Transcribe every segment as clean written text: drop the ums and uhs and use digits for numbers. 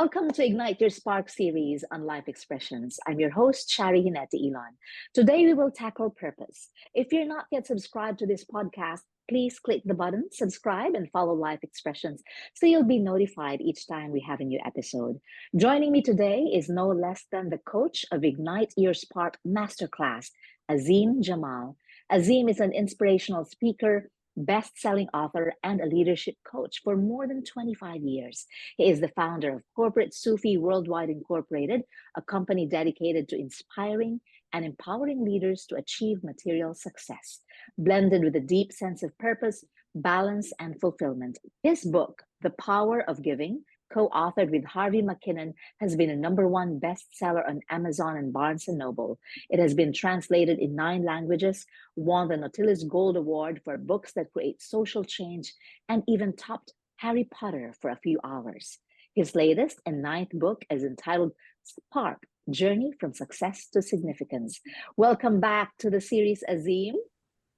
Welcome to Ignite Your Spark series on Life Expressions. I'm your host, Charie Ginete-Ilon. Today, we will tackle purpose. If you're not yet subscribed to this podcast, please click the button, subscribe, and follow Life Expressions so you'll be notified each time we have a new episode. Joining me today is no less than the coach of Ignite Your Spark Masterclass, Azim Jamal. Azim is an inspirational speaker, best-selling author, and a leadership coach for more than 25 years. He is the founder of Corporate Sufi Worldwide Incorporated, a company dedicated to inspiring and empowering leaders to achieve material success, blended with a deep sense of purpose, balance, and fulfillment. His book, The Power of Giving, co-authored with Harvey McKinnon, has been a #1 bestseller on Amazon and Barnes & Noble. It has been translated in 9 languages, won the Nautilus Gold Award for books that create social change, and even topped Harry Potter for a few hours. His latest and 9th book is entitled Spark, Journey from Success to Significance. Welcome back to the series, Azim.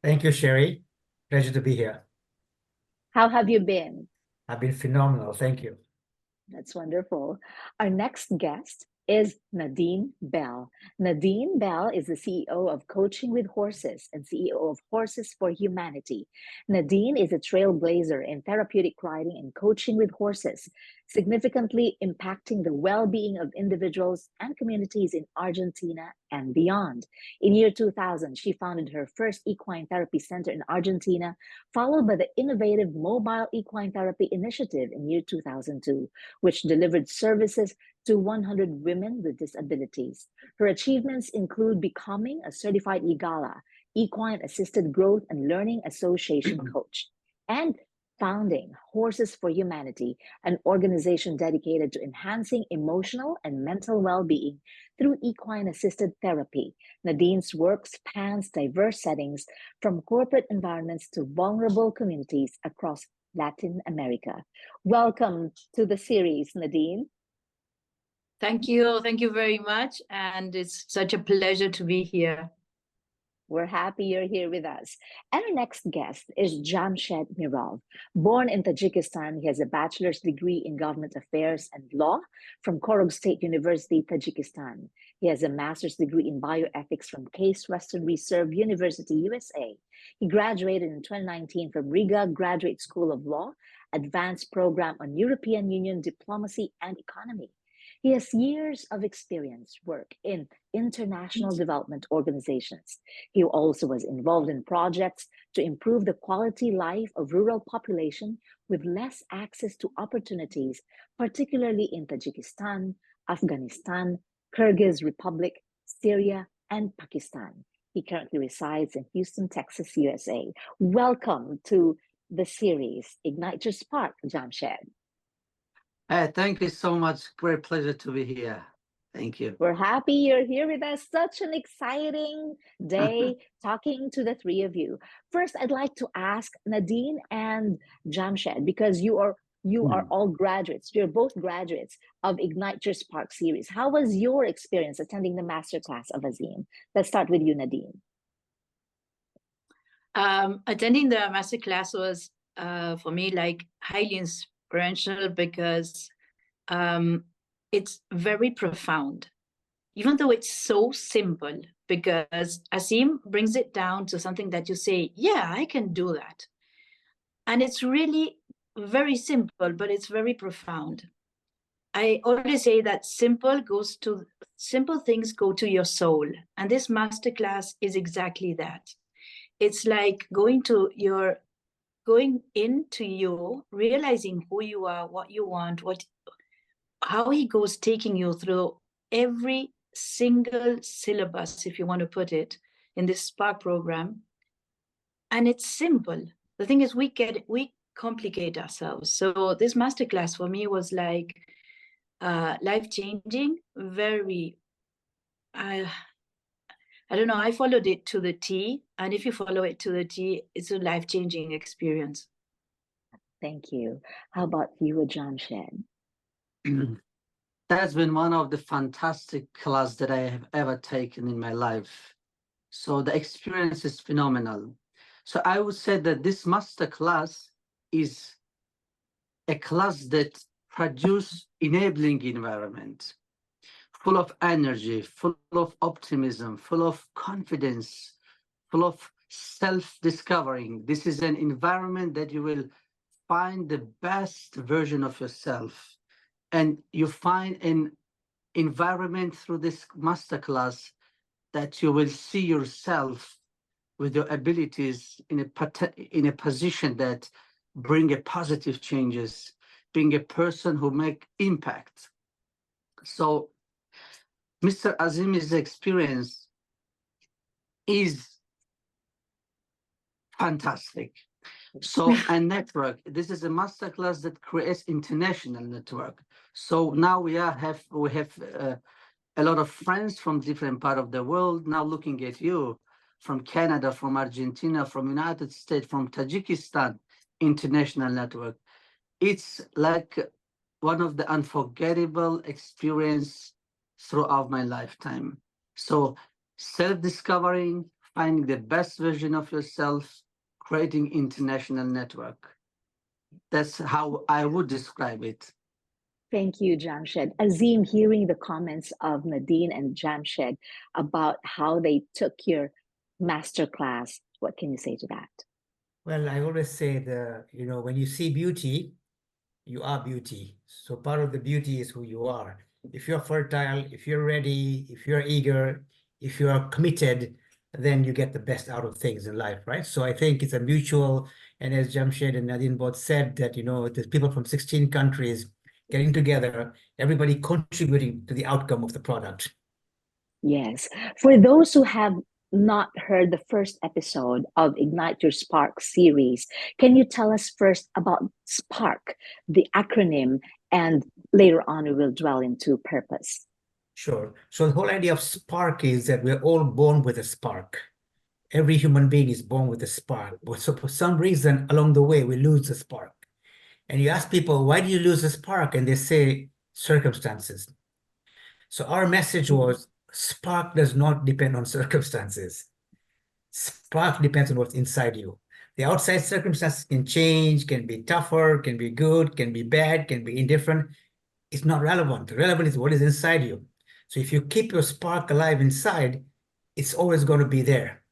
Thank you, Charie. Pleasure to be here. How have you been? I've been phenomenal. Thank you. That's wonderful. Our next guest is Nadine Bell. Nadine Bell is the CEO of Coaching with Horses and CEO of Horses for Humanity. Nadine is a trailblazer in therapeutic riding and coaching with horses, significantly impacting the well-being of individuals and communities in Argentina and beyond. In year 2000, she founded her first equine therapy center in Argentina, followed by the innovative Mobile Equine Therapy Initiative in year 2002, which delivered services to 100 women with disabilities. Her achievements include becoming a certified EGALA, Equine Assisted Growth and Learning Association coach, and founding Horses for Humanity, an organization dedicated to enhancing emotional and mental well-being through equine-assisted therapy. Nadine's work spans diverse settings, from corporate environments to vulnerable communities across Latin America. Welcome to the series, Nadine. Thank you. Thank you very much. And it's such a pleasure to be here. We're happy you're here with us. And our next guest is Jamshed Mirov. Born in Tajikistan, he has a bachelor's degree in government affairs and law from Korog State University, Tajikistan. He has a master's degree in bioethics from Case Western Reserve University, USA. He graduated in 2019 from Riga Graduate School of Law, Advanced Program on European Union Diplomacy and Economy. He has years of experience work in international development organizations. He also was involved in projects to improve the quality life of rural population with less access to opportunities, particularly in Tajikistan, Afghanistan, Kyrgyz Republic, Syria, and Pakistan. He currently resides in Houston, Texas, USA. Welcome to the series, Ignite Your Spark, Jamshed. Thank you so much. Great pleasure to be here. Thank you. We're happy you're here with us. Such an exciting day talking to the three of you. First, I'd like to ask Nadine and Jamshed, because you are all graduates. You're both graduates of Ignite Your Spark series. How was your experience attending the masterclass of Azim? Let's start with you, Nadine. Attending the masterclass was for me like highly inspirational because it's very profound, even though it's so simple, because Azim brings it down to something that you say, yeah, I can do that. And it's really very simple, but it's very profound. I always say that simple things go to your soul. And this masterclass is exactly that. It's like going into you, realizing who you are, what you want, how he goes taking you through every single syllabus, if you want to put it, in this Spark program. And it's simple. The thing is, we complicate ourselves. So this masterclass for me was like life-changing, very, I don't know, I followed it to the T, and if you follow it to the T, it's a life-changing experience. Thank you. How about you, Jamshed? That's been one of the fantastic classes that I have ever taken in my life. So the experience is phenomenal. So I would say that this master class is a class that produce enabling environment, full of energy, full of optimism, full of confidence, full of self-discovering. This is an environment that you will find the best version of yourself. And you find an environment through this masterclass that you will see yourself with your abilities in a position that bring a positive changes, being a person who make impact. So Mr. Azim's experience is fantastic. So a network, this is a masterclass that creates international network. So now we have a lot of friends from different part of the world now looking at you, from Canada, from Argentina, from United States, from Tajikistan, international network. It's like one of the unforgettable experience throughout my lifetime. So self-discovering, finding the best version of yourself, creating international network. That's how I would describe it. Thank you, Jamshed. Azim, hearing the comments of Nadine and Jamshed about how they took your masterclass, what can you say to that? Well, I always say when you see beauty, you are beauty. So part of the beauty is who you are. If you're fertile, if you're ready, if you're eager, if you are committed, then you get the best out of things in life, right? So I think it's a mutual, and as Jamshed and Nadine both said, that, there's people from 16 countries getting together, everybody contributing to the outcome of the product. Yes. For those who have not heard the first episode of Ignite Your Spark series, can you tell us first about SPARK, the acronym, and later on we will dwell into purpose? Sure. So the whole idea of spark is that we're all born with a spark. Every human being is born with a spark. But so for some reason along the way, we lose the spark. And you ask people, why do you lose the spark? And they say, circumstances. So our message was, spark does not depend on circumstances. Spark depends on what's inside you. The outside circumstances can change, can be tougher, can be good, can be bad, can be indifferent. It's not relevant. Relevant is what is inside you. So if you keep your spark alive inside, it's always going to be there.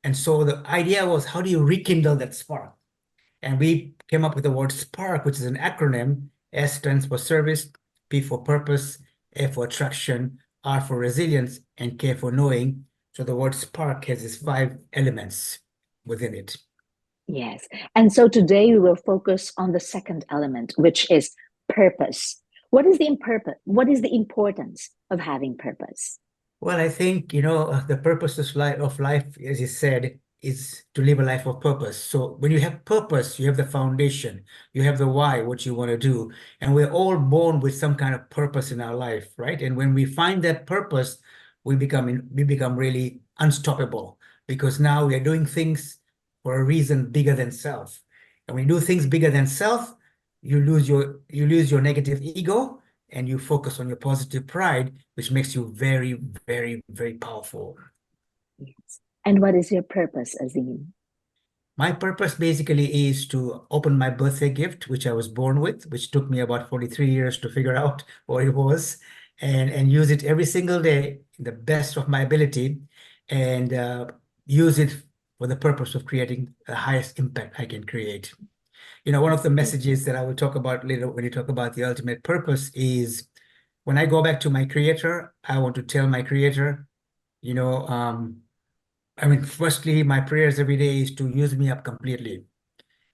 And so the idea was, how do you rekindle that spark? And we came up with the word SPARK, which is an acronym. S stands for service, P for purpose, A for attraction, R for resilience, and K for knowing. So the word SPARK has these 5 elements within it. Yes. And so today we will focus on the second element, which is purpose. What is the importance of having purpose? Well, I think, the purpose of life, as you said, is to live a life of purpose. So when you have purpose, you have the foundation, you have the why, what you want to do. And we're all born with some kind of purpose in our life, right? And when we find that purpose, we become really unstoppable, because now we are doing things for a reason bigger than self. And when you do things bigger than self, you lose your negative ego, and you focus on your positive pride, which makes you very, very, very powerful. Yes. And what is your purpose, Azim? My purpose basically is to open my birthday gift, which I was born with, which took me about 43 years to figure out what it was, and use it every single day in the best of my ability, and use it for the purpose of creating the highest impact I can create. One of the messages that I will talk about later when you talk about the ultimate purpose is, when I go back to my creator, I want to tell my creator, firstly, my prayers every day is to use me up completely.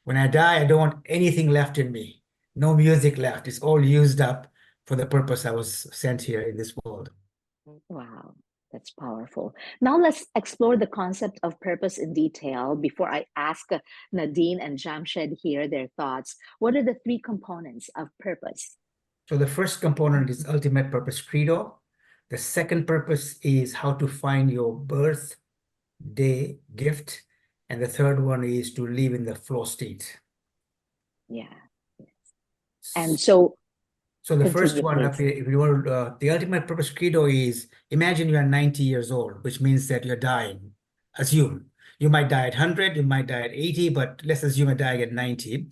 When I die, I don't want anything left in me. No music left. It's all used up for the purpose I was sent here in this world. Wow, that's powerful. Now let's explore the concept of purpose in detail. Before I ask Nadine and Jamshed here their thoughts, what are the 3 components of purpose? So the first component is ultimate purpose credo. The second purpose is how to find your birthday gift. And the third one is to live in the flow state. Yeah. Yes. And so the first one, please. if you want, the ultimate purpose credo is, imagine you are 90 years old, which means that you're dying. Assume you might die at 100, you might die at 80, but let's assume you're dying at 90.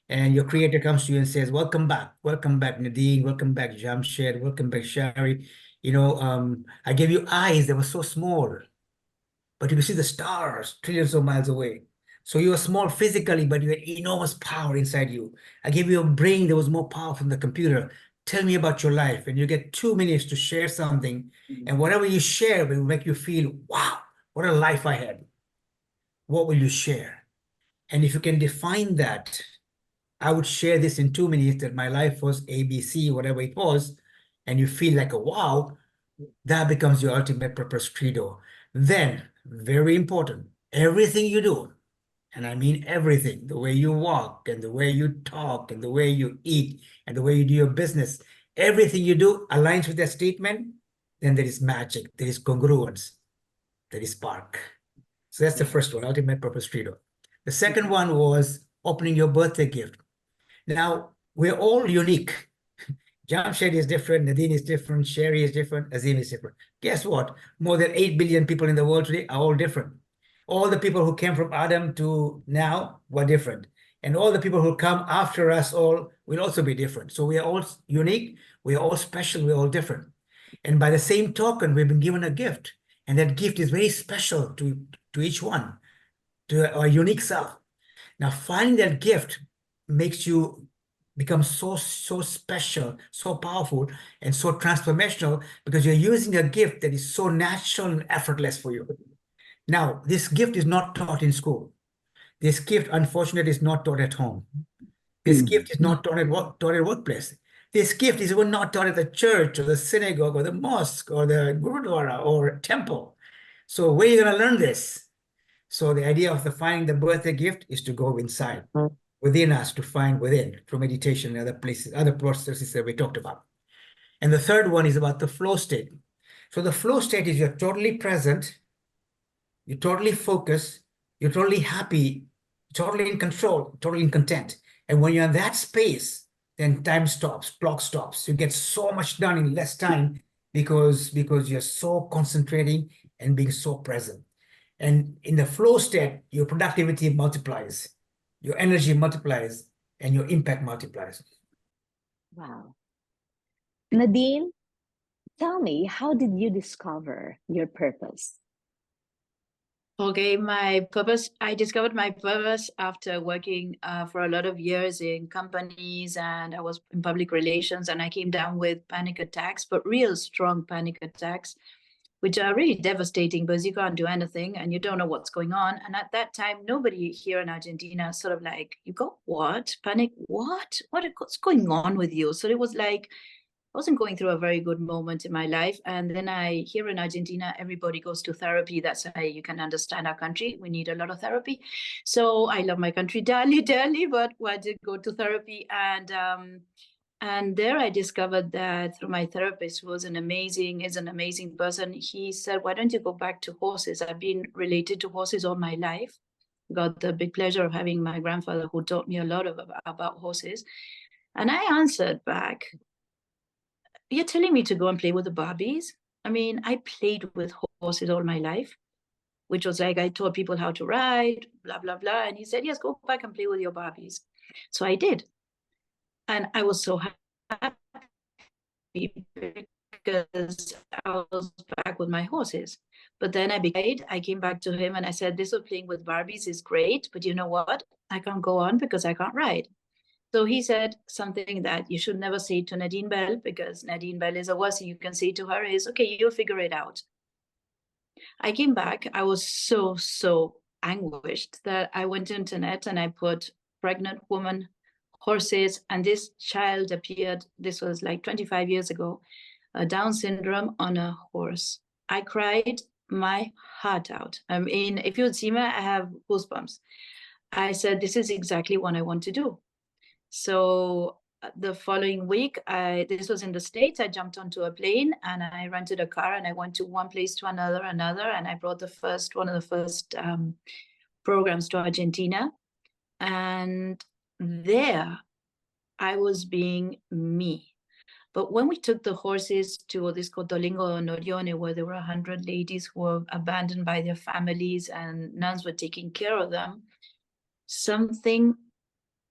and your creator comes to you and says, welcome back, Nadine, welcome back, Jamshed, welcome back, Charie. I gave you eyes that were so small, but you can see the stars trillions of miles away. So you were small physically, but you had enormous power inside you. I gave you a brain that was more powerful than the computer. Tell me about your life. And you get 2 minutes to share something. And whatever you share will make you feel, wow, what a life I had. What will you share? And if you can define that, I would share this in 2 minutes that my life was ABC, whatever it was, and you feel like a wow, that becomes your ultimate purpose credo. Then, very important, everything you do, and I mean everything, the way you walk and the way you talk and the way you eat and the way you do your business, everything you do aligns with that statement, then there is magic, there is congruence, there is spark. So that's the first one, ultimate purpose credo. The second one was opening your birthday gift. Now, we're all unique. Jamshed is different, Nadine is different, Charie is different, Azim is different. Guess what? More than 8 billion people in the world today are all different. All the people who came from Adam to now were different. And all the people who come after us all will also be different. So we are all unique, we are all special, we're all different. And by the same token, we've been given a gift. And that gift is very special to each one, to our unique self. Now, finding that gift makes you become so special, so powerful, and so transformational because you're using a gift that is so natural and effortless for you. Now, this gift is not taught in school. This gift, unfortunately, is not taught at home. This gift is not taught at workplace. This gift is even not taught at the church or the synagogue or the mosque or the gurudwara or temple. So where are you going to learn this? So the idea of finding the birthday gift is to go inside, within us, to find within, through meditation and other places, other processes that we talked about. And the third one is about the flow state. So the flow state is you're totally present, you're totally focused, you're totally happy, totally in control, totally in content. And when you're in that space, then time stops, clock stops. You get so much done in less time because you're so concentrating and being so present. And in the flow state, your productivity multiplies, your energy multiplies, and your impact multiplies. Wow. Nadine, tell me, how did you discover your purpose? Okay, my purpose, I discovered my purpose after working for a lot of years in companies, and I was in public relations, and I came down with panic attacks, but real strong panic attacks, which are really devastating because you can't do anything and you don't know what's going on. And at that time, nobody here in Argentina sort of like, you go, what? Panic? What's going on with you? So it was like, I wasn't going through a very good moment in my life. And then here in Argentina, everybody goes to therapy. That's how you can understand our country. We need a lot of therapy. So I love my country dearly, but I did go to therapy. And there I discovered that through my therapist, who is an amazing person. He said, why don't you go back to horses? I've been related to horses all my life. Got the big pleasure of having my grandfather who taught me a lot about horses. And I answered back, you're telling me to go and play with the Barbies? I mean, I played with horses all my life, which was like I taught people how to ride, blah, blah, blah. And he said, yes, go back and play with your Barbies. So I did. And I was so happy because I was back with my horses. But then I came back to him and I said, this of playing with Barbies is great, but you know what? I can't go on because I can't ride. So he said something that you should never say to Nadine Bell, because Nadine Bell is a worst thing you can say to her is, okay, you'll figure it out. I came back. I was so anguished that I went to internet and I put pregnant woman, horses, and this child appeared. This was like 25 years ago, Down syndrome on a horse. I cried my heart out. I mean, if you would see me, I have goosebumps. I said, this is exactly what I want to do. So the following week, this was in the States, I jumped onto a plane and I rented a car and I went to one place to another, and I brought one of the first programs to Argentina. And there I was being me. But when we took the horses to this Cotolingo Norione, where there were 100 ladies who were abandoned by their families and nuns were taking care of them, something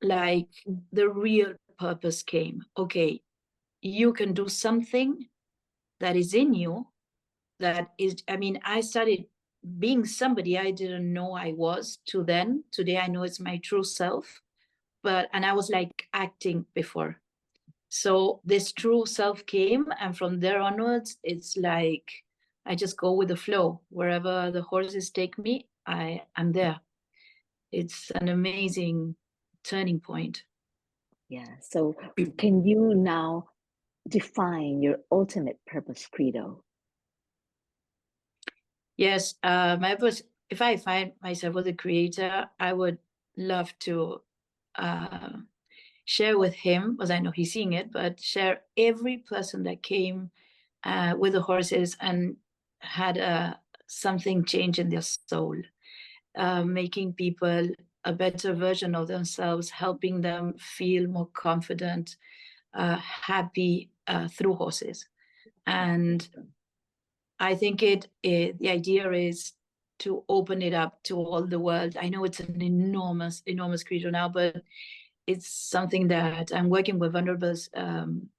like the real purpose came. Okay, you can do something that is in you that is, I mean, I started being somebody I didn't know I was to then. Today I know it's my true self, and I was like acting before. So this true self came, and from there onwards, it's like I just go with the flow. Wherever the horses take me, I'm there. It's an amazing turning point. Yeah. So can you now define your ultimate purpose credo? Yes, my purpose, if I find myself with a creator, I would love to share with him, because I know he's seeing it, but share every person that came with the horses and had something change in their soul, making people a better version of themselves, helping them feel more confident, happy through horses. And I think the idea is to open it up to all the world. I know it's an enormous creature now, but it's something that I'm working with vulnerable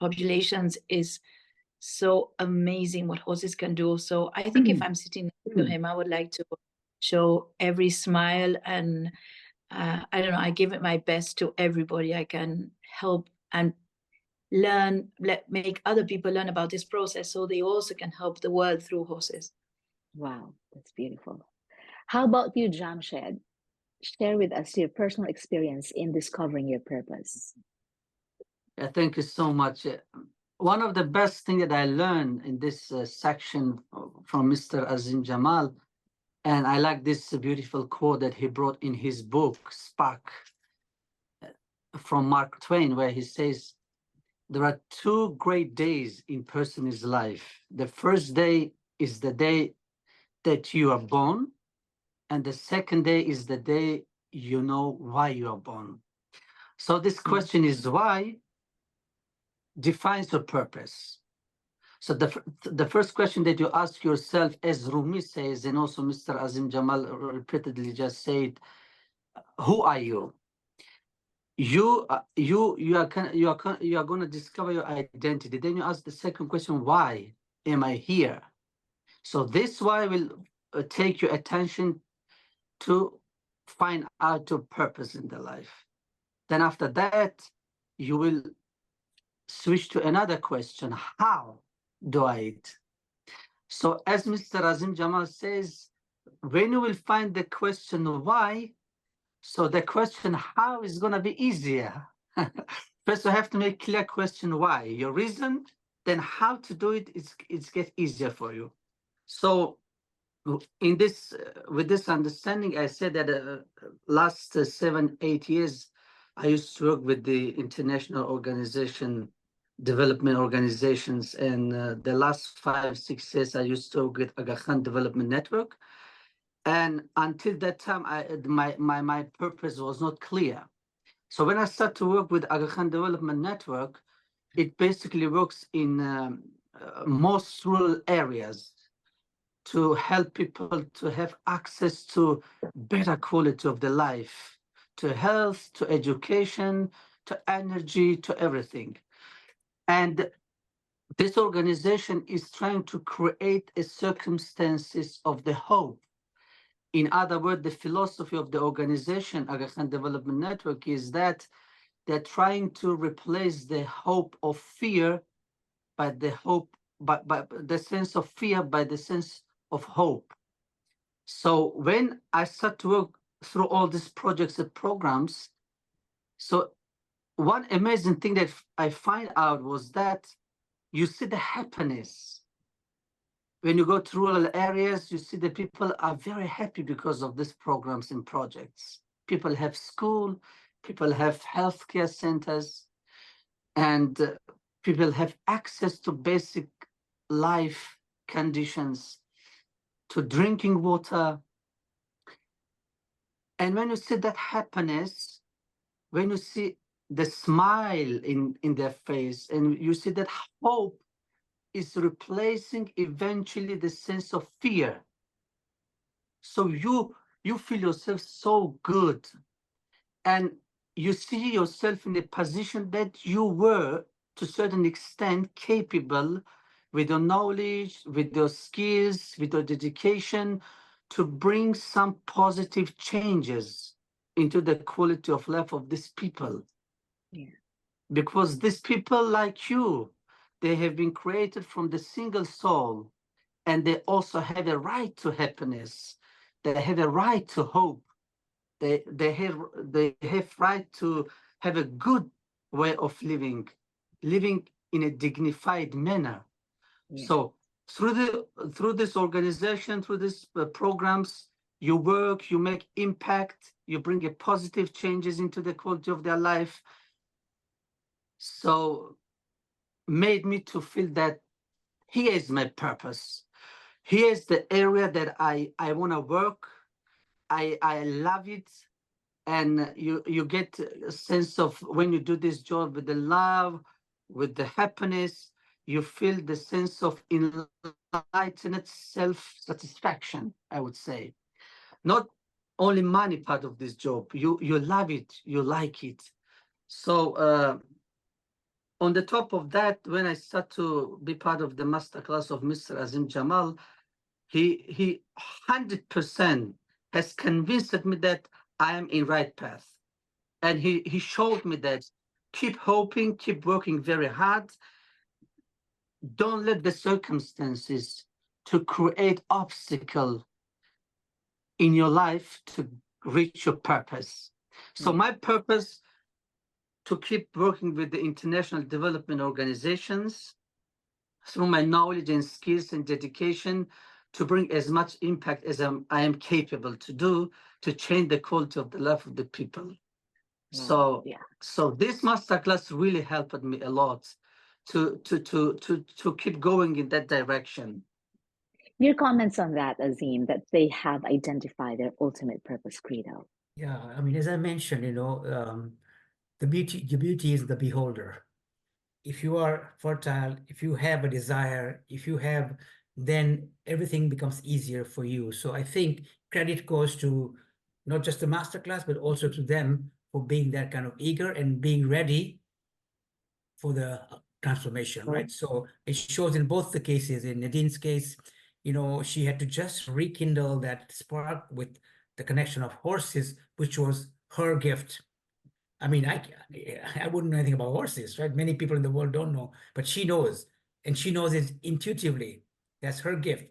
populations is so amazing what horses can do. So I think if I'm sitting next to him, I would like to show every smile, and I don't know, I give it my best to everybody I can help and learn, make other people learn about this process so they also can help the world through horses. Wow, that's beautiful. How about you, Jamshed? Share with us your personal experience in discovering your purpose. Yeah, thank you so much. One of the best things that I learned in this section from Mr. Azim Jamal, and I like this beautiful quote that he brought in his book, Spark, from Mark Twain, where he says, there are two great days in person's life. The first day is the day that you are born, and the second day is the day you know why you are born. So this question is why defines your purpose. So the first question that you ask yourself, as Rumi says, and also Mr. Azim Jamal repeatedly just said, who are you? You are going to discover your identity. Then you ask the second question, why am I here? So this why will take your attention to find out your purpose in the life. Then after that, you will switch to another question, how do I it? So as Mr. Azim Jamal says, when you will find the question why, so the question how is going to be easier. First, you have to make clear question why, your reason, then how to do it, it's get easier for you. So in this, with this understanding, I said that last 7-8 years, I used to work with the international development organizations, and the last 5-6 years, I used to work with Aga Khan Development Network. And until that time, my purpose was not clear. So when I started to work with Aga Khan Development Network, it basically works in most rural areas to help people to have access to better quality of the life, to health, to education, to energy, to everything. And this organization is trying to create a circumstances of the hope. In other words, the philosophy of the organization, Aga Khan Development Network, is that they're trying to replace the hope of fear by the hope, by the sense of fear by the sense of hope. So when I start to work through all these projects and programs, so one amazing thing that I find out was that you see the happiness. When you go to rural areas, you see the people are very happy because of these programs and projects. People have school, people have healthcare centers, and people have access to basic life conditions, to drinking water. And when you see that happiness, when you see the smile in their face, and you see that hope is replacing eventually the sense of fear. So you feel yourself so good. And you see yourself in a position that you were, to a certain extent, capable with your knowledge, with your skills, with your dedication, to bring some positive changes into the quality of life of these people. Yeah. Because these people like you, they have been created from the single soul, and they also have a right to happiness. They have a right to hope. They have right to have a good way of living in a dignified manner. Yeah. So through this organization, through these programs, you work, you make impact, you bring a positive changes into the quality of their life. So made me to feel that here is my purpose. Here is the area that I want to work. I love it. And you get a sense of, when you do this job with the love, with the happiness, you feel the sense of enlightened self-satisfaction, I would say. Not only money part of this job, you love it, you like it. So on the top of that, when I start to be part of the masterclass of Mr. Azim Jamal, he 100% has convinced me that I am in right path. And he showed me that keep hoping, keep working very hard. Don't let the circumstances to create obstacle in your life to reach your purpose. So my purpose, to keep working with the international development organizations through my knowledge and skills and dedication, to bring as much impact as I am capable to do, to change the quality of the life of the people. So this masterclass really helped me a lot to keep going in that direction. Your comments on that, Azim, that they have identified their ultimate purpose, credo. Yeah, I mean, as I mentioned, the beauty is the beholder. If you are fertile, if you have a desire, then everything becomes easier for you. So I think credit goes to not just the masterclass, but also to them for being that kind of eager and being ready for the transformation, right? So it shows in both the cases. In Nadine's case, she had to just rekindle that spark with the connection of horses, which was her gift. I mean, I wouldn't know anything about horses, right? Many people in the world don't know, but she knows, and she knows it intuitively. That's her gift.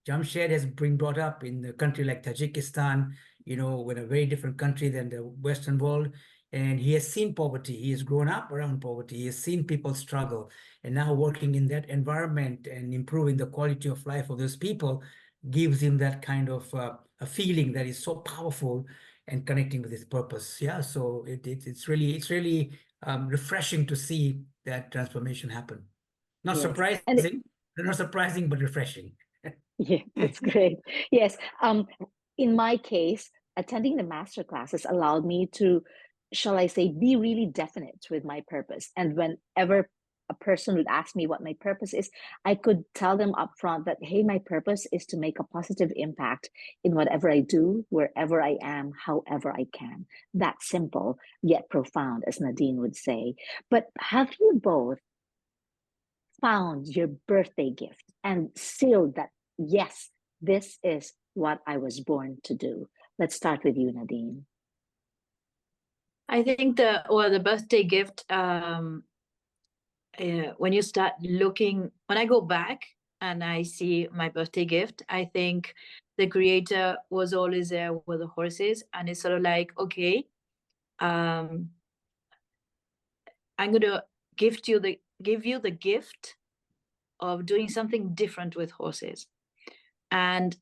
Jamshed has been brought up in a country like Tajikistan, in a very different country than the Western world. And he has seen poverty. He has grown up around poverty. He has seen people struggle. And now working in that environment and improving the quality of life of those people gives him that kind of a feeling that is so powerful and connecting with his purpose. Yeah, so it's really refreshing to see that transformation happen. Not surprising, but refreshing. Yeah, that's great. Yes. In my case, attending the master classes allowed me to, shall I say, be really definite with my purpose. And whenever a person would ask me what my purpose is, I could tell them upfront that, hey, my purpose is to make a positive impact in whatever I do, wherever I am, however I can. That's simple, yet profound, as Nadine would say. But have you both found your birthday gift and sealed that, yes, this is what I was born to do? Let's start with you, Nadine. I think the birthday gift, when you start looking, when I go back and I see my birthday gift, I think the creator was always there with the horses, and it's sort of like, okay, I'm going to give you the gift of doing something different with horses. And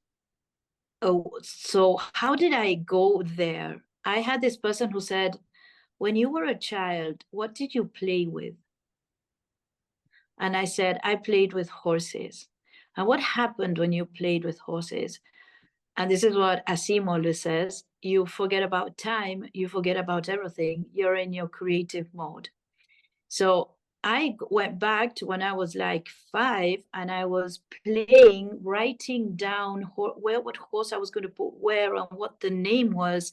so how did I go there? I had this person who said, when you were a child, what did you play with? And I said, I played with horses. And what happened when you played with horses? And this is what Azim always says, you forget about time, you forget about everything, you're in your creative mode. So I went back to when I was like 5, and I was playing, writing down what horse I was going to put where and what the name was.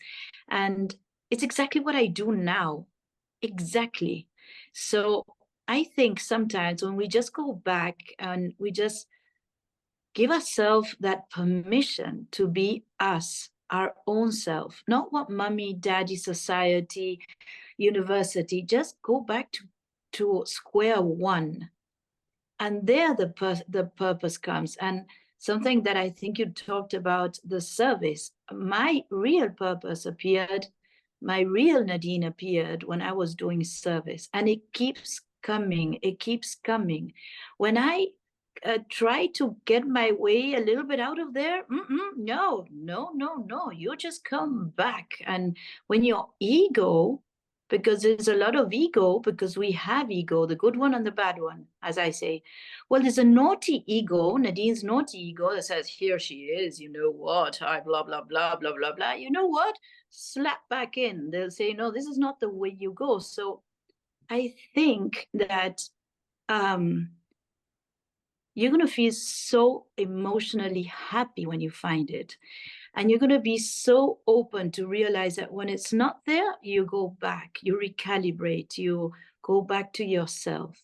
And it's exactly what I do now. Exactly. So I think sometimes when we just go back and we just give ourselves that permission to be us, our own self, not what mommy, daddy, society, university, just go back to square one. And there the purpose comes. And something that I think you talked about, the service, my real purpose appeared, my real Nadine appeared when I was doing service. And it keeps coming, it keeps coming. When I try to get my way a little bit out of there, no, you just come back. And when your ego, because there's a lot of ego, because we have ego, the good one and the bad one, as I say. Well, there's a naughty ego, Nadine's naughty ego, that says, here she is, you know what, I blah, blah, blah, blah, blah, blah. You know what? Slap back in. They'll say, no, this is not the way you go. So I think that you're going to feel so emotionally happy when you find it. And you're going to be so open to realize that when it's not there, you go back, you recalibrate, you go back to yourself.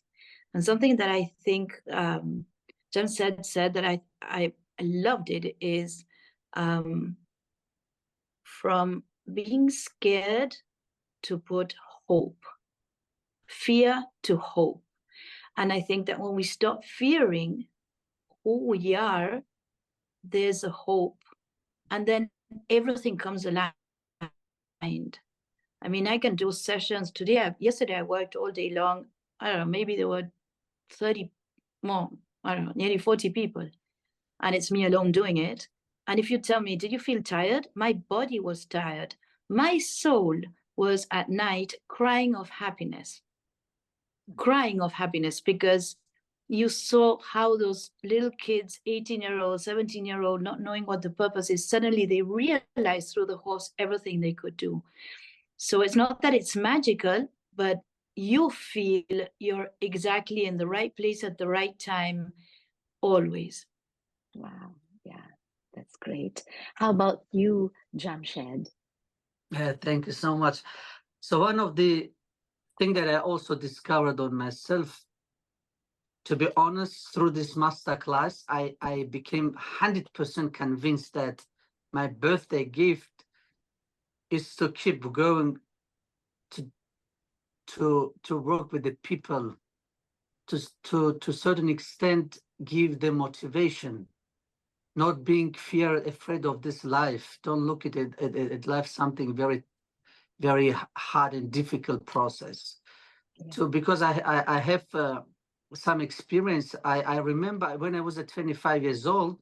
And something that I think Jamshed said that I loved it is from being scared to put hope, fear to hope. And I think that when we stop fearing who we are, there's a hope. And then everything comes aligned. I mean, I can do sessions today. Yesterday, I worked all day long. I don't know, maybe there were 30 more, I don't know, nearly 40 people. And it's me alone doing it. And if you tell me, did you feel tired? My body was tired. My soul was at night crying of happiness, because you saw how those little kids, 18-year-old, 17-year-old, not knowing what the purpose is, suddenly they realized through the horse everything they could do. So it's not that it's magical, but you feel you're exactly in the right place at the right time, always. Wow. Yeah, that's great. How about you, Jamshed? Thank you so much. So one of the things that I also discovered on myself, to be honest, through this masterclass, I became 100% convinced that my birthday gift is to keep going, to work with the people, to a certain extent give them motivation, not being afraid of this life. Don't look at it at life something very, very hard and difficult process. Yeah. So because I have some experience, I remember when I was at 25 years old,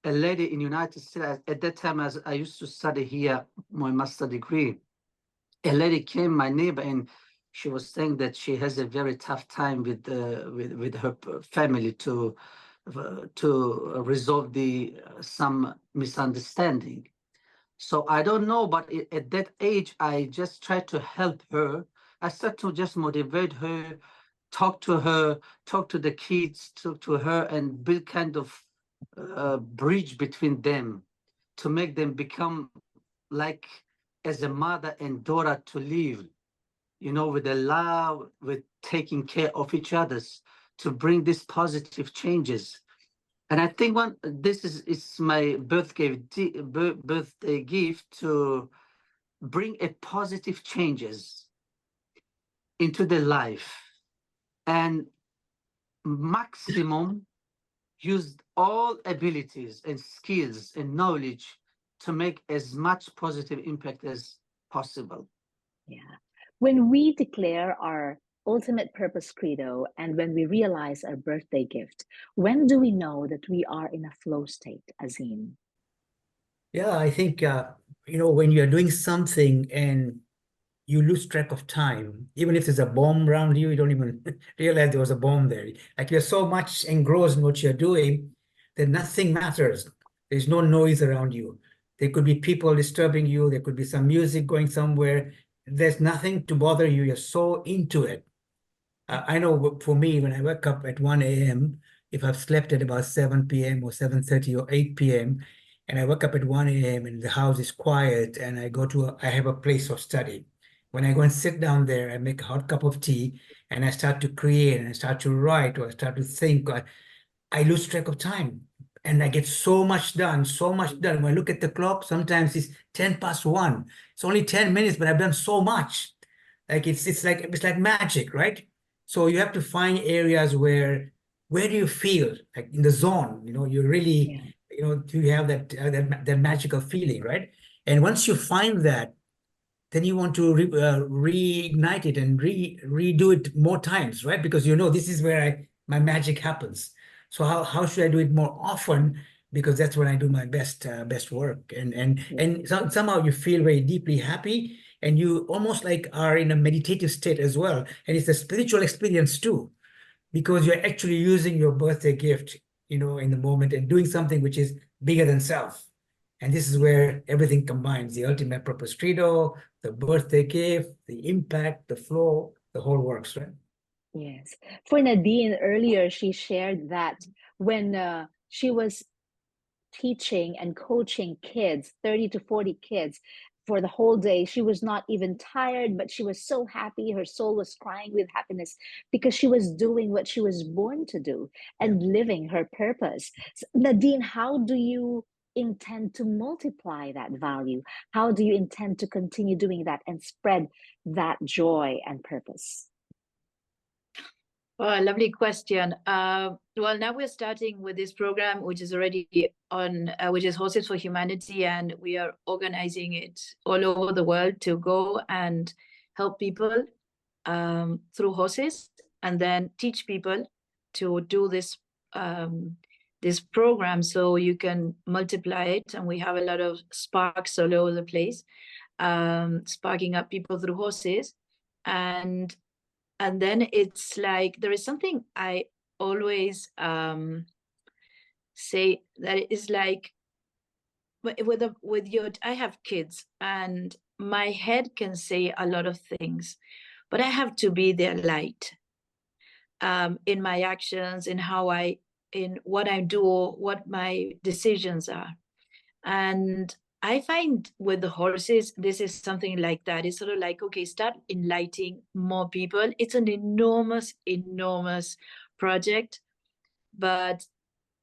a lady in United States, at that time as I used to study here, my master degree, a lady came, my neighbor, and she was saying that she has a very tough time with her family to resolve some misunderstanding. So I don't know, but at that age, I just tried to help her. I started to just motivate her, talk to the kids, talk to her, and build kind of bridge between them to make them become like as a mother and daughter to live, you know, with the love, with taking care of each other's, to bring these positive changes. And I think this is my birthday gift, to bring a positive changes into the life, and maximum use all abilities and skills and knowledge to make as much positive impact as possible. Yeah. When we declare our ultimate purpose credo and when we realize our birthday gift, when do we know that we are in a flow state, Azim? Yeah, I think, when you're doing something and you lose track of time, even if there's a bomb around you, you don't even realize there was a bomb there. Like you're so much engrossed in what you're doing that nothing matters. There's no noise around you. There could be people disturbing you. There could be some music going somewhere. There's nothing to bother you. You're so into it. I know for me, when I wake up at 1 a.m., if I've slept at about 7 p.m. or 7:30 or 8 p.m., and I wake up at 1 a.m. and the house is quiet, and I have a place of study. When I go and sit down there, I make a hot cup of tea, and I start to create, and I start to write, or I start to think. I lose track of time, and I get so much done, so much done. When I look at the clock, sometimes it's 10 past 1. It's only 10 minutes, but I've done so much. Like it's like magic, right? So you have to find areas where do you feel like in the zone? You really, do you have that magical feeling, right? And once you find that, then you want to reignite it and redo it more times, right? Because this is where my magic happens. So how should I do it more often? Because that's when I do my best work. And somehow you feel very deeply happy, and you almost like are in a meditative state as well. And it's a spiritual experience too, because you're actually using your birthday gift, in the moment, and doing something which is bigger than self. And this is where everything combines: the ultimate purpose credo, the birthday gift, the impact, the flow, the whole works, right? Yes. For Nadine, earlier she shared that when she was teaching and coaching kids, 30 to 40 kids, for the whole day, she was not even tired, but she was so happy. Her soul was crying with happiness because she was doing what she was born to do and living her purpose. So, Nadine, how do you intend to multiply that value? How do you intend to continue doing that and spread that joy and purpose? Oh, lovely question. Well, now we're starting with this program, which is already on, which is Horses for Humanity, and we are organizing it all over the world to go and help people through horses, and then teach people to do this this program so you can multiply it. And we have a lot of sparks all over the place, sparking up people through horses. And then it's like, there is something I always say, that it is like, I have kids, and my head can say a lot of things, but I have to be their light in my actions, in what I do, what my decisions are. And I find with the horses, this is something like that. It's sort of like, okay, start enlightening more people. It's an enormous, enormous project, but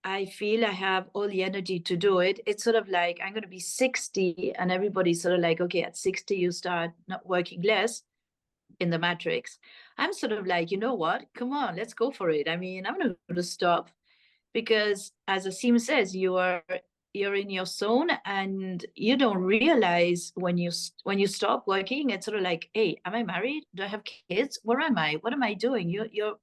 I feel I have all the energy to do it. It's sort of like, I'm going to be 60, and everybody's sort of like, okay, at 60, you start not working less in the matrix. I'm sort of like, you know what? Come on, let's go for it. I mean, I'm not going to stop, because as Azim says, you're in your zone, and you don't realize when you stop working. It's sort of like, hey, am I married? Do I have kids? Where am I? What am I doing? You're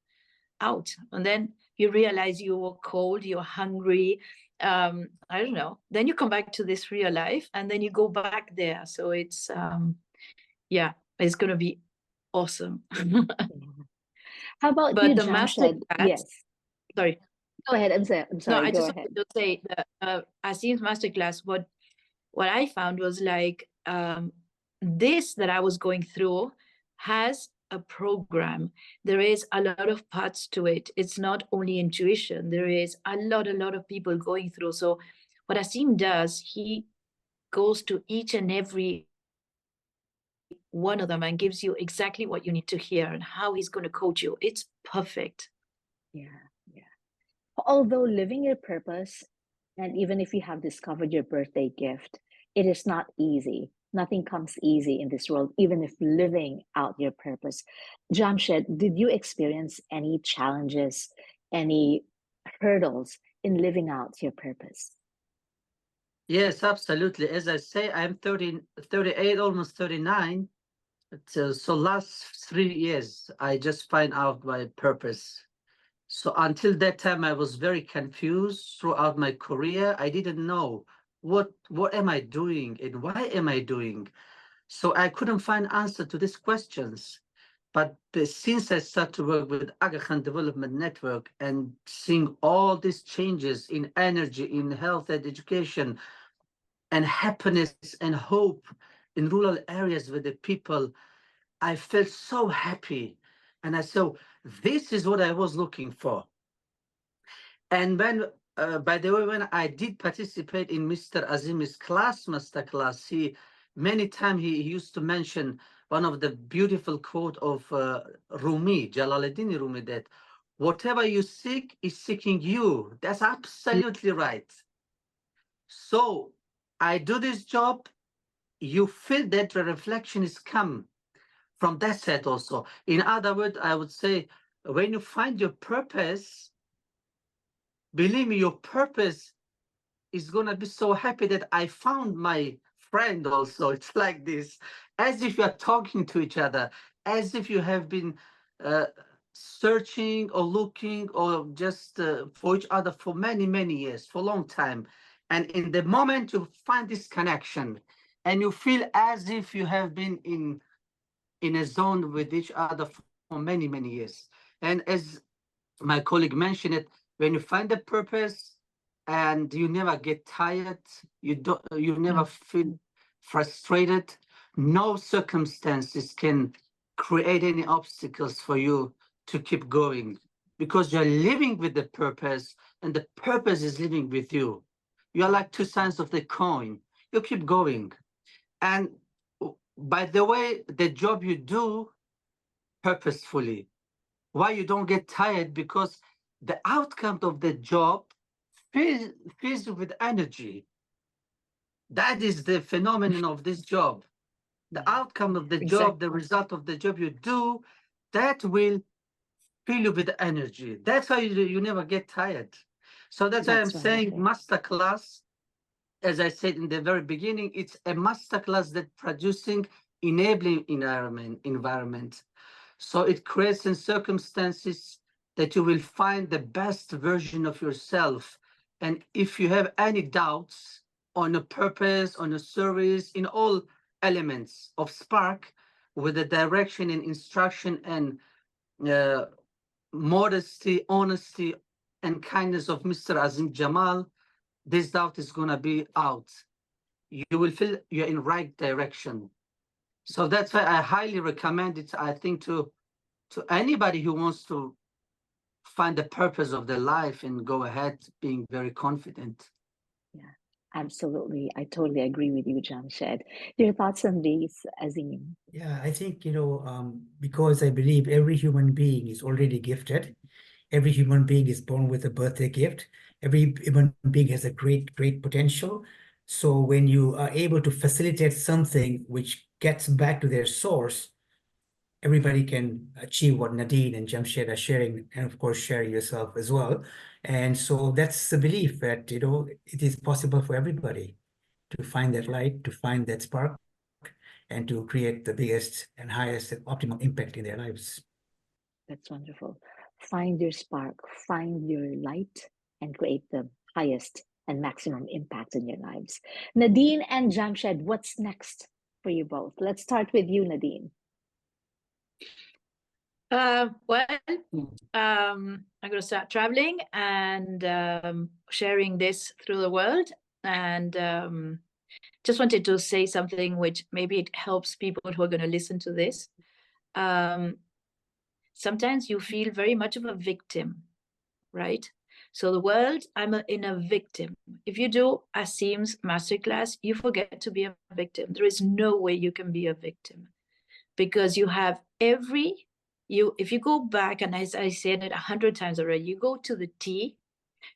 out, and then you realize you were cold, you're hungry. I don't know. Then you come back to this real life, and then you go back there. So it's yeah, it's gonna be awesome. How about but you, the Jamshed? masterclass, Yes. sorry. Go ahead. I'm sorry. No, I Go just ahead. wanted to say that Azim's masterclass, what I found was like, this that I was going through has a program. There is a lot of parts to it. It's not only intuition. There is a lot of people going through. So what Azim does, he goes to each and every one of them and gives you exactly what you need to hear and how he's going to coach you. It's perfect. Yeah. Although living your purpose, and even if you have discovered your birthday gift, it is not easy. Nothing comes easy in this world, even if living out your purpose. Jamshed, did you experience any challenges, any hurdles in living out your purpose? Yes, absolutely. As I say, I'm 38, almost 39. So last 3 years, I just find out my purpose. So until that time, I was very confused throughout my career. I didn't know what am I doing and why am I doing. So I couldn't find answer to these questions. But since I started to work with Aga Khan Development Network and seeing all these changes in energy, in health and education, and happiness and hope in rural areas with the people, I felt so happy. And I said, this is what I was looking for. And when by the way, when I did participate in Mr. Azim's class, masterclass, many times he used to mention one of the beautiful quote of Rumi, Jalaluddin Rumi, that whatever you seek is seeking you. That's absolutely right. So I do this job, you feel that the reflection is come from that set also. In other words, I would say, when you find your purpose, believe me, your purpose is going to be so happy that I found my friend also. It's like this, as if you are talking to each other, as if you have been searching or looking or just for each other for many, many years, for a long time. And in the moment you find this connection and you feel as if you have been in a zone with each other for many, many years. And as my colleague mentioned it, when you find a purpose and you never get tired, you never feel frustrated, no circumstances can create any obstacles for you to keep going, because you're living with the purpose and the purpose is living with you. You're like two sides of the coin. You keep going. And by the way, the job you do purposefully, why you don't get tired, because the outcome of the job fills you with energy. That is the phenomenon of this job. The outcome of the job, the result of the job you do, that will fill you with energy. That's why you never get tired. So that's why I'm saying masterclass, as I said in the very beginning, it's a masterclass that producing enabling environment. So it creates in circumstances that you will find the best version of yourself. And if you have any doubts on a purpose, on a service, in all elements of Spark, with the direction and instruction and modesty, honesty, and kindness of Mr. Azim Jamal, this doubt is going to be out. You will feel you're in right direction. So that's why I highly recommend it, I think, to anybody who wants to find the purpose of their life and go ahead being very confident. Yeah, absolutely. I totally agree with you, Jamshed. Your thoughts on this, Azim? Yeah, I think, because I believe every human being is already gifted. Every human being is born with a birthday gift. Every human being has a great, great potential. So when you are able to facilitate something which gets back to their source, everybody can achieve what Nadine and Jamshed are sharing, and of course, share yourself as well. And so that's the belief that, it is possible for everybody to find that light, to find that spark, and to create the biggest and highest and optimal impact in their lives. That's wonderful. Find your spark, find your light, and create the highest and maximum impact in your lives. Nadine and Jamshed, what's next for you both? Let's start with you, Nadine. I'm going to start traveling and sharing this through the world. And just wanted to say something which maybe it helps people who are going to listen to this. Sometimes you feel very much of a victim, right? So the world, I'm in a victim. If you do Azim's masterclass, you forget to be a victim. There is no way you can be a victim, because you have if you go back, and as I said it 100 times already, you go to the T,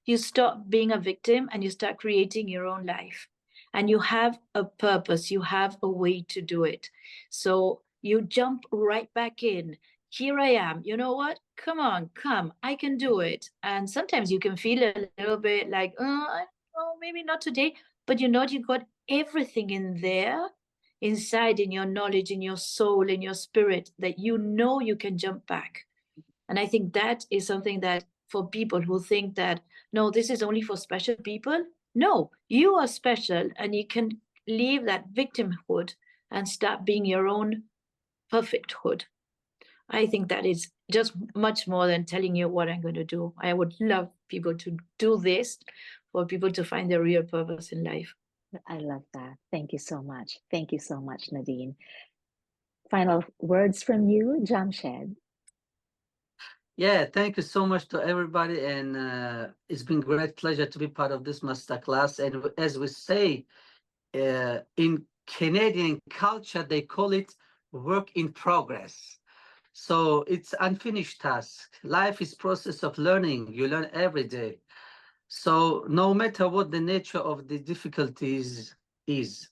you stop being a victim and you start creating your own life. And you have a purpose, you have a way to do it. So you jump right back in. Here I am, you know what? Come on, come, I can do it. And sometimes you can feel a little bit like, oh, maybe not today, but you got everything in there, inside, in your knowledge, in your soul, in your spirit, that you can jump back. And I think that is something that for people who think that, no, this is only for special people. No, you are special, and you can leave that victimhood and start being your own perfecthood. I think that is just much more than telling you what I'm going to do. I would love people to do this, for people to find their real purpose in life. I love that. Thank you so much. Thank you so much, Nadine. Final words from you, Jamshed. Yeah, thank you so much to everybody, and it's been great pleasure to be part of this masterclass. And as we say in Canadian culture, they call it work in progress. So it's unfinished task. Life is process of learning. You learn every day. So no matter what the nature of the difficulties is,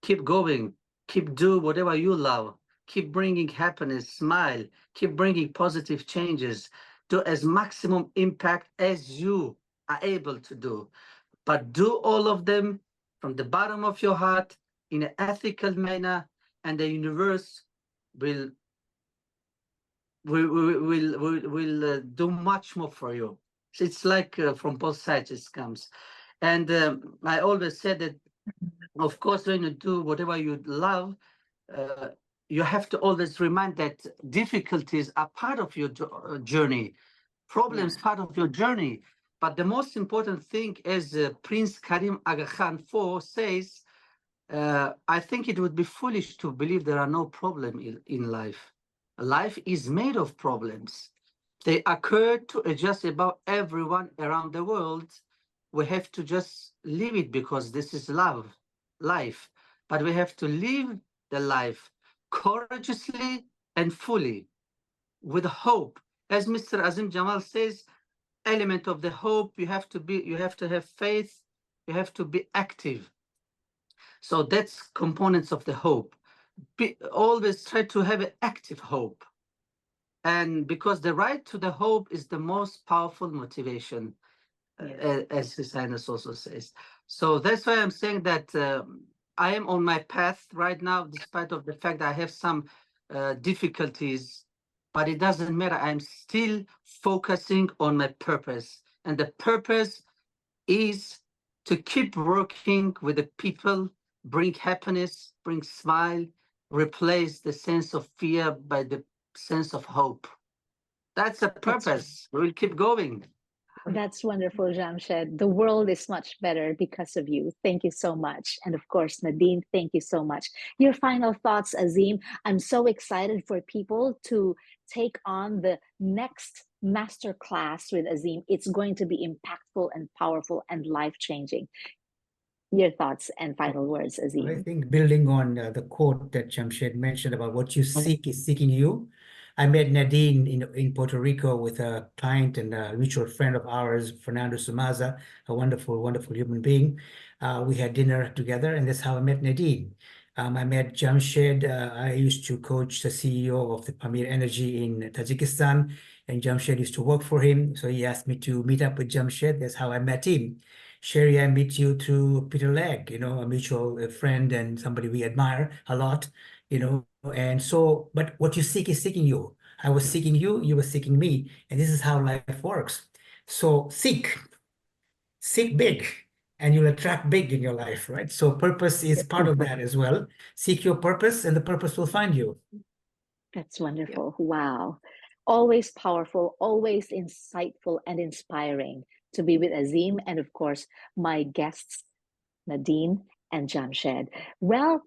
keep going, keep do whatever you love, keep bringing happiness, smile, keep bringing positive changes, do as maximum impact as you are able to do. But do all of them from the bottom of your heart in an ethical manner, and the universe will do much more for you. So it's like from both sides it comes. And I always said that, of course, when you do whatever you love, uh, you have to always remind that difficulties are part of your journey, problems part of your journey. But the most important thing, as Prince Karim Aga Khan says, I think it would be foolish to believe there are no problems in life. Life is made of problems. They occur to just about everyone around the world. We have to just live it because this is life. But we have to live the life courageously and fully with hope. As Mr. Azim Jamal says, element of the hope, you have to have faith, you have to be active. So that's components of the hope. Always try to have an active hope. And because the right to the hope is the most powerful motivation, as His Highness also says. So that's why I'm saying that I am on my path right now, despite of the fact that I have some difficulties, but it doesn't matter. I'm still focusing on my purpose. And the purpose is to keep working with the people, bring happiness, bring smile, replace the sense of fear by the sense of hope. That's the purpose. We'll keep going. That's wonderful, Jamshed. The world is much better because of you. Thank you so much. And of course, Nadine, thank you so much. Your final thoughts, Azim. I'm so excited for people to take on the next masterclass with Azim. It's going to be impactful and powerful and life-changing. Your thoughts and final words, Azim. I think building on the quote that Jamshed mentioned about what you seek is seeking you. I met Nadine in Puerto Rico with a client and a mutual friend of ours, Fernando Sumaza, a wonderful, wonderful human being. We had dinner together, and that's how I met Nadine. I met Jamshed. I used to coach the CEO of the Pamir Energy in Tajikistan, and Jamshed used to work for him. So he asked me to meet up with Jamshed. That's how I met him. Charie, I met you through Peter Legg, a mutual friend and somebody we admire a lot, and so, but what you seek is seeking you. I was seeking you, you were seeking me, and this is how life works. So seek big, and you'll attract big in your life, right? So purpose is part of that as well. Seek your purpose, and the purpose will find you. That's wonderful. Wow. Always powerful, always insightful and inspiring to be with Azim and, of course, my guests, Nadine and Jamshed. Well,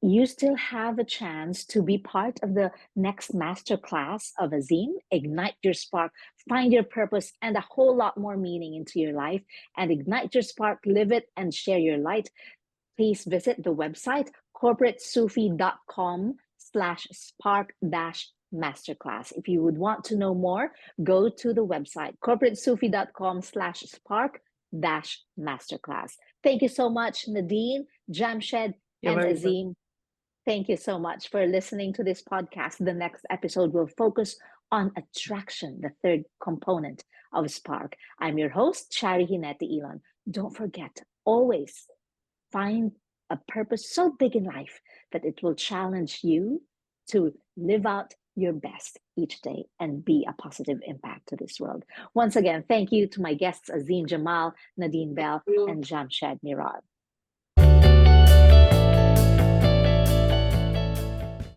you still have a chance to be part of the next masterclass of Azim. Ignite your spark, find your purpose, and a whole lot more meaning into your life. And ignite your spark, live it, and share your light. Please visit the website corporatesufi.com/spark-masterclass. If you would want to know more, go to the website corporatesufi.com/spark-masterclass. Thank you so much, Nadine, Jamshed, and Azim. Thank you so much for listening to this podcast. The next episode will focus on attraction, the third component of Spark. I'm your host, Charie Ginete-Ilon. Don't forget, always find a purpose so big in life that it will challenge you to live out your best each day and be a positive impact to this world. Once again, thank you to my guests, Azim Jamal, Nadine Bell, and Jamshed Mirov.